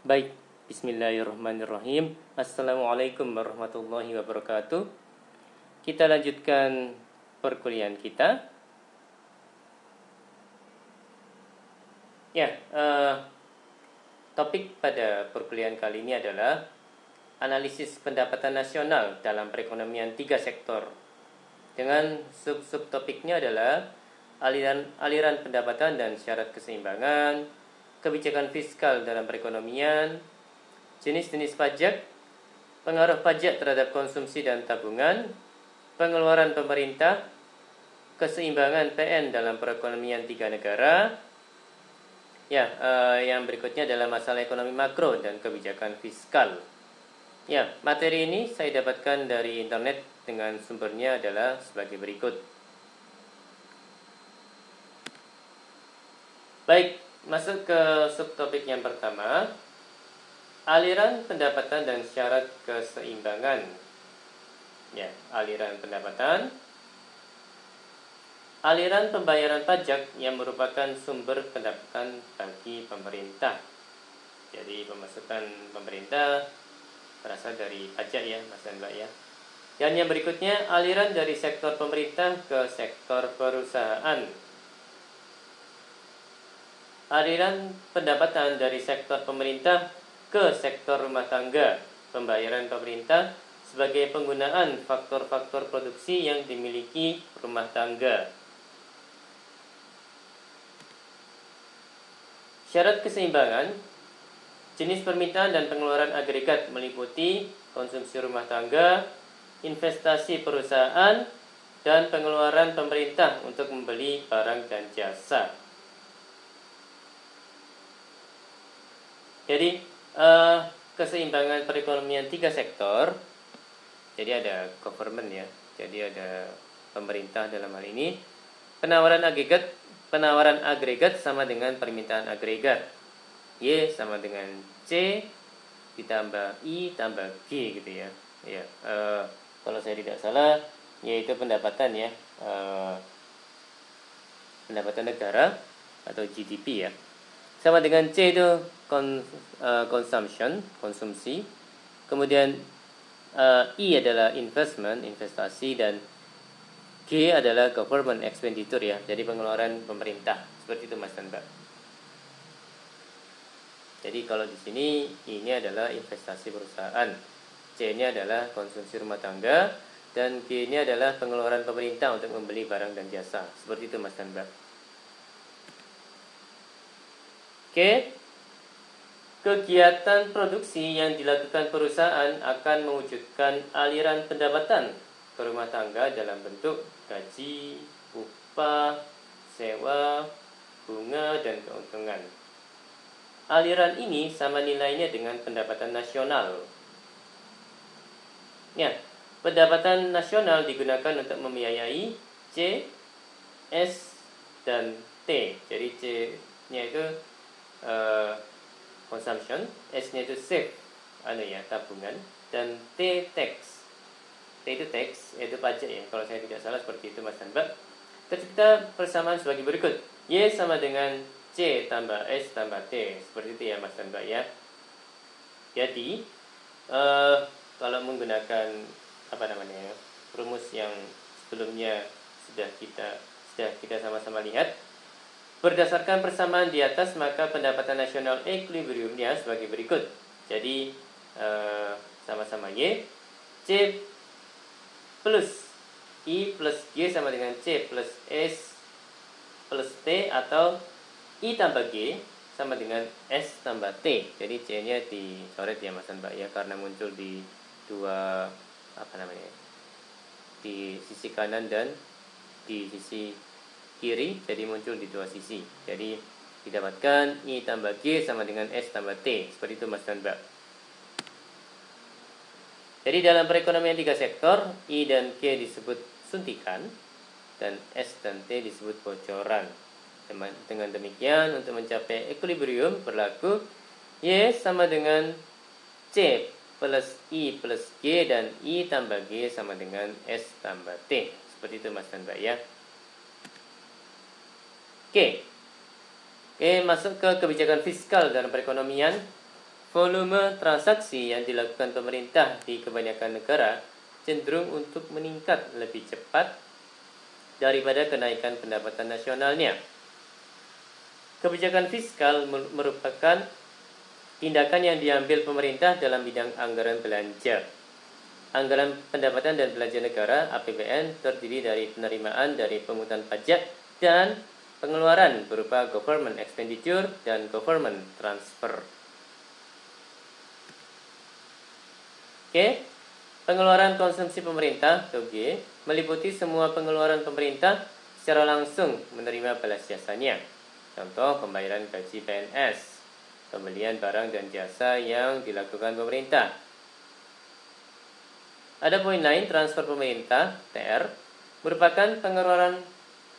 Baik, bismillahirrahmanirrahim. Assalamualaikum warahmatullahi wabarakatuh. Kita lanjutkan perkuliahan kita. Topik pada perkuliahan kali ini adalah analisis pendapatan nasional dalam perekonomian 3 sektor. Dengan subtopiknya adalah aliran pendapatan dan syarat keseimbangan, kebijakan fiskal dalam perekonomian, jenis-jenis pajak, pengaruh pajak terhadap konsumsi dan tabungan, pengeluaran pemerintah, keseimbangan PN dalam perekonomian 3 negara. Yang berikutnya adalah masalah ekonomi makro dan kebijakan fiskal. Materi ini saya dapatkan dari internet dengan sumbernya adalah sebagai berikut. Baik, masuk ke subtopik yang pertama, aliran pendapatan dan syarat keseimbangan. Aliran pendapatan, aliran pembayaran pajak yang merupakan sumber pendapatan bagi pemerintah. Jadi pemasukan pemerintah berasal dari pajak ya, Mas dan Mbak ya. Dan yang berikutnya, aliran dari sektor pemerintah ke sektor perusahaan. Aliran pendapatan dari sektor pemerintah ke sektor rumah tangga, pembayaran pemerintah sebagai penggunaan faktor-faktor produksi yang dimiliki rumah tangga. Syarat keseimbangan, jenis permintaan dan pengeluaran agregat meliputi konsumsi rumah tangga, investasi perusahaan, dan pengeluaran pemerintah untuk membeli barang dan jasa. Jadi keseimbangan perekonomian 3 sektor. Jadi ada government ya. Jadi ada pemerintah dalam hal ini. Penawaran agregat sama dengan permintaan agregat. Y sama dengan C ditambah I tambah G gitu ya. Kalau saya tidak salah, yaitu pendapatan ya, pendapatan negara atau GDP ya. Sama dengan C itu consumption, konsumsi. Kemudian I adalah investment, investasi, dan G adalah government expenditure ya. Jadi pengeluaran pemerintah. Seperti itu Mas dan Mbak. Jadi kalau di sini ini adalah investasi perusahaan, C-nya adalah konsumsi rumah tangga, dan G-nya adalah pengeluaran pemerintah untuk membeli barang dan jasa. Seperti itu Mas dan Mbak. Oke. Kegiatan produksi yang dilakukan perusahaan akan mewujudkan aliran pendapatan ke rumah tangga dalam bentuk gaji, upah, sewa, bunga, dan keuntungan. Aliran ini sama nilainya dengan pendapatan nasional. Pendapatan nasional digunakan untuk membiayai C, S, dan T. Jadi C-nya itu consumption, S-nya itu save, tabungan, dan T tax. T itu tax, yaitu pajak ya. Kalau saya tidak salah seperti itu Mas dan Mbak. Terus kita persamaan sebagai berikut. Y sama dengan C tambah S tambah T. Seperti itu ya Mas dan Mbak ya. Jadi kalau menggunakan rumus yang sebelumnya sudah kita sama-sama lihat, berdasarkan persamaan di atas, maka pendapatan nasional equilibriumnya sebagai berikut. Jadi sama-sama Y, C plus I plus G sama dengan C plus S plus T, atau I tambah G sama dengan S tambah T. Jadi C-nya dicoret ya Mas dan Mbak ya, karena muncul di dua di sisi kanan dan di sisi kiri, jadi muncul di dua sisi. Jadi didapatkan I tambah G sama dengan S tambah T. Seperti itu Mas dan Mbak. Jadi dalam perekonomian 3 sektor, I dan G disebut suntikan, dan S dan T disebut bocoran. Dengan demikian, untuk mencapai equilibrium berlaku Y sama dengan C plus I plus G, dan I tambah G sama dengan S tambah T. Seperti itu Mas dan Mbak ya. Oke, masuk ke kebijakan fiskal dalam perekonomian. volume transaksi yang dilakukan pemerintah di kebanyakan negara cenderung untuk meningkat lebih cepat daripada kenaikan pendapatan nasionalnya. Kebijakan fiskal merupakan tindakan yang diambil pemerintah dalam bidang anggaran belanja. Anggaran pendapatan dan belanja negara (APBN) terdiri dari penerimaan dari pungutan pajak dan pengeluaran berupa government expenditure dan government transfer. Oke, pengeluaran konsumsi pemerintah (G) meliputi semua pengeluaran pemerintah secara langsung menerima balas jasanya. Contoh pembayaran gaji PNS, pembelian barang dan jasa yang dilakukan pemerintah. Ada poin lain, transfer pemerintah (TR) merupakan pengeluaran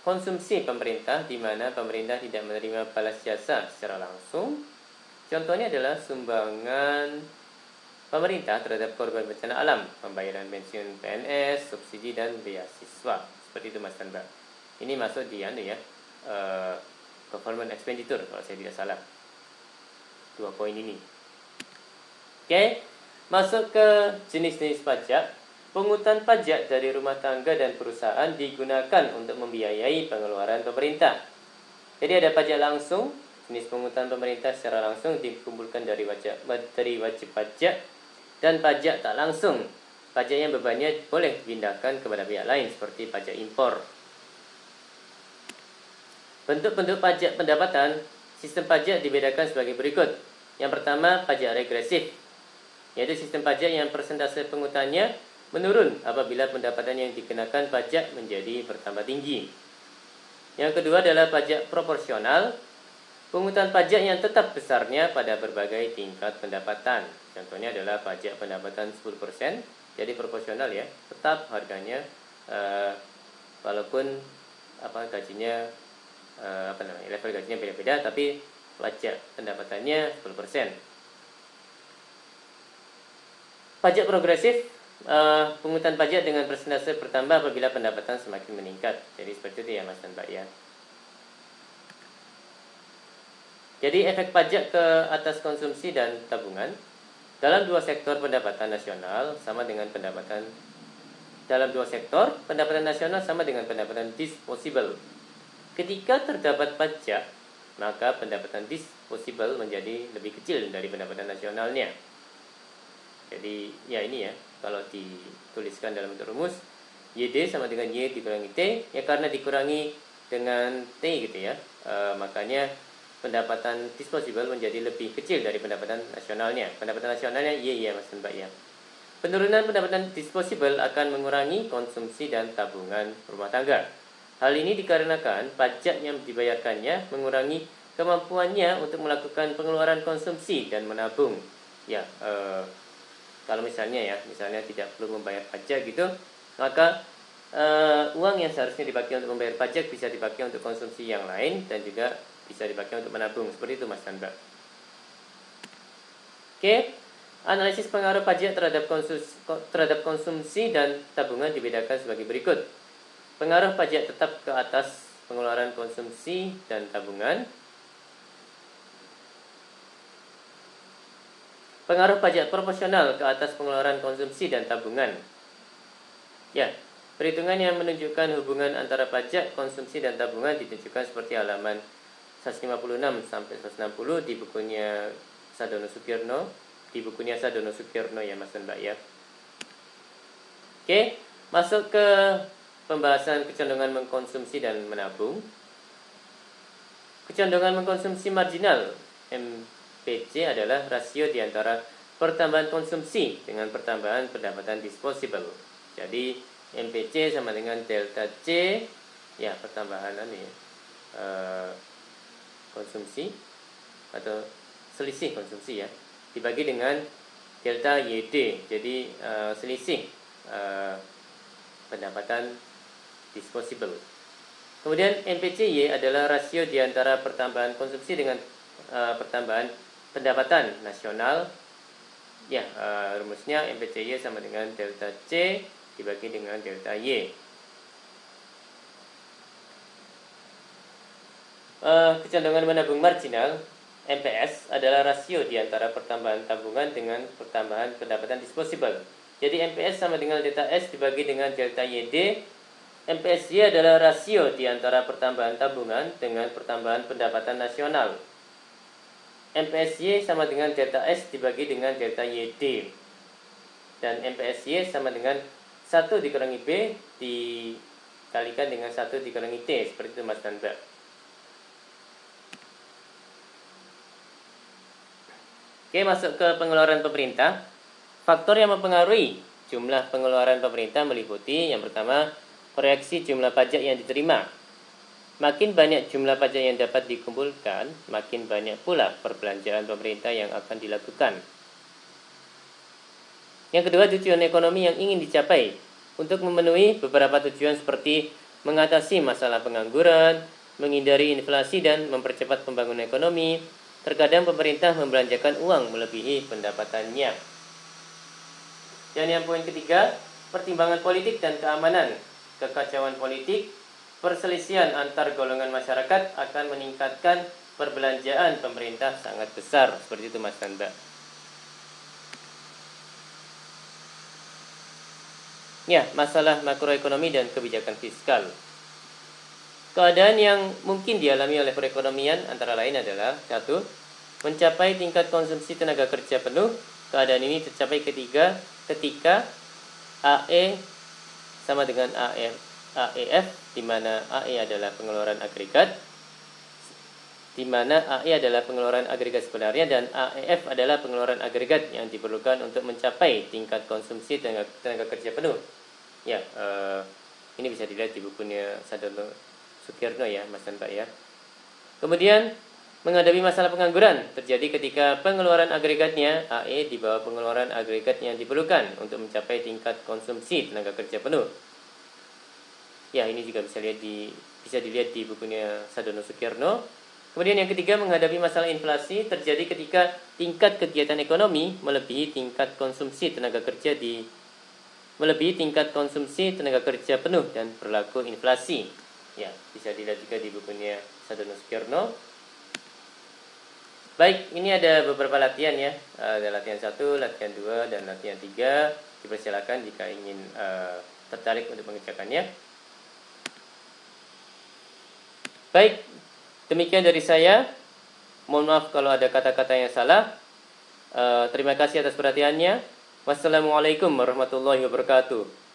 konsumsi pemerintah di mana pemerintah tidak menerima balas jasa secara langsung. Contohnya adalah sumbangan pemerintah terhadap korban bencana alam, pembayaran pensiun PNS, subsidi dan beasiswa. Seperti itu Mas dan Mbak. Ini masuk di government expenditure kalau saya tidak salah. 2 poin ini. Oke, masuk ke jenis-jenis pajak. Pungutan pajak dari rumah tangga dan perusahaan digunakan untuk membiayai pengeluaran pemerintah. Jadi ada pajak langsung, jenis pungutan pemerintah secara langsung dikumpulkan dari wajib pajak, dan pajak tak langsung. Pajak yang bebannya boleh dipindahkan kepada pihak lain seperti pajak impor. Bentuk-bentuk pajak pendapatan, sistem pajak dibedakan sebagai berikut. Yang pertama, pajak regresif, yaitu sistem pajak yang persentase pungutannya menurun apabila pendapatan yang dikenakan pajak menjadi bertambah tinggi. Yang kedua adalah pajak proporsional, pungutan pajak yang tetap besarnya pada berbagai tingkat pendapatan. Contohnya adalah pajak pendapatan 10%, jadi proporsional ya, tetap harganya walaupun gajinya level gajinya beda-beda, tapi pajak pendapatannya 10%. Pajak progresif, pungutan pajak dengan persentase bertambah apabila pendapatan semakin meningkat. Jadi seperti itu ya Mas dan Mbak ya. Jadi efek pajak ke atas konsumsi dan tabungan dalam 2 sektor pendapatan nasional sama dengan pendapatan nasional sama dengan pendapatan disposable. Ketika terdapat pajak, maka pendapatan disposable menjadi lebih kecil dari pendapatan nasionalnya. Jadi ya ini ya, kalau dituliskan dalam bentuk rumus, YD sama dengan Y dikurangi T, ya karena dikurangi dengan T gitu ya, makanya pendapatan disposable menjadi lebih kecil dari pendapatan nasionalnya. Pendapatan nasionalnya Y ya Mas dan Mbak ya. Penurunan pendapatan disposable akan mengurangi konsumsi dan tabungan rumah tangga. Hal ini dikarenakan pajak yang dibayarkannya mengurangi kemampuannya untuk melakukan pengeluaran konsumsi dan menabung. Ya, kalau misalnya tidak perlu membayar pajak gitu, maka uang yang seharusnya dipakai untuk membayar pajak bisa dipakai untuk konsumsi yang lain dan juga bisa dipakai untuk menabung. Seperti itu Mas dan Mbak. Oke, analisis pengaruh pajak terhadap konsumsi dan tabungan dibedakan sebagai berikut. Pengaruh pajak tetap ke atas pengeluaran konsumsi dan tabungan. Pengaruh pajak proporsional ke atas pengeluaran konsumsi dan tabungan. Ya, perhitungan yang menunjukkan hubungan antara pajak, konsumsi dan tabungan ditunjukkan seperti halaman 156 sampai 160 di bukunya Sadono Sukirno ya Mas dan Mbak ya. Oke, masuk ke pembahasan kecenderungan mengkonsumsi dan menabung. Kecenderungan mengkonsumsi marginal MPC adalah rasio di antara pertambahan konsumsi dengan pertambahan pendapatan disposable. Jadi MPC sama dengan delta C, ya pertambahan konsumsi atau selisih konsumsi ya, dibagi dengan delta YD, jadi selisih pendapatan disposable. Kemudian MPCY adalah rasio di antara pertambahan konsumsi dengan pertambahan pendapatan nasional. Ya, rumusnya MPCY sama dengan delta C dibagi dengan delta Y. Kecenderungan menabung marginal MPS adalah rasio di antara pertambahan tabungan dengan pertambahan pendapatan disposable. Jadi MPS sama dengan delta S dibagi dengan delta YD. MPSY adalah rasio di antara pertambahan tabungan dengan pertambahan pendapatan nasional. MPSY sama dengan delta S dibagi dengan delta YD. Dan MPSY sama dengan 1 dikurangi B dikalikan dengan 1 dikurangi T. Seperti itu Mas dan Mbak. Oke, masuk ke pengeluaran pemerintah. Faktor yang mempengaruhi jumlah pengeluaran pemerintah meliputi yang pertama, proyeksi jumlah pajak yang diterima. Makin banyak jumlah pajak yang dapat dikumpulkan, makin banyak pula perbelanjaan pemerintah yang akan dilakukan. Yang kedua, tujuan ekonomi yang ingin dicapai. Untuk memenuhi beberapa tujuan seperti mengatasi masalah pengangguran, menghindari inflasi dan mempercepat pembangunan ekonomi, terkadang pemerintah membelanjakan uang melebihi pendapatannya. Dan yang poin ketiga, pertimbangan politik dan keamanan. Kekacauan politik, perselisihan antar golongan masyarakat akan meningkatkan perbelanjaan pemerintah sangat besar. Seperti itu Mas dan Mbak. Ya, masalah makroekonomi dan kebijakan fiskal. Keadaan yang mungkin dialami oleh perekonomian antara lain adalah 1. Mencapai tingkat konsumsi tenaga kerja penuh. Keadaan ini tercapai ketika AE sama dengan AEF, di mana AE adalah pengeluaran agregat, di mana AE adalah pengeluaran agregat sebenarnya dan AEF adalah pengeluaran agregat yang diperlukan untuk mencapai tingkat konsumsi tenaga kerja penuh. Ya, ini bisa dilihat di bukunya Sadono Sukirno ya, Mas dan Pak ya. Kemudian menghadapi masalah pengangguran terjadi ketika pengeluaran agregatnya AE di bawah pengeluaran agregat yang diperlukan untuk mencapai tingkat konsumsi tenaga kerja penuh. Ya, ini juga bisa dilihat di bukunya Sadono Sukirno. Kemudian yang ketiga, menghadapi masalah inflasi terjadi ketika tingkat kegiatan ekonomi melebihi tingkat konsumsi tenaga kerja penuh dan berlaku inflasi. Ya, bisa dilihat juga di bukunya Sadono Sukirno. Baik, ini ada beberapa latihan ya. Ada latihan 1, latihan 2, dan latihan 3. Dipersilakan jika ingin tertarik untuk mengerjakannya. Baik, demikian dari saya. Mohon maaf kalau ada kata-kata yang salah. Terima kasih atas perhatiannya. Wassalamualaikum warahmatullahi wabarakatuh.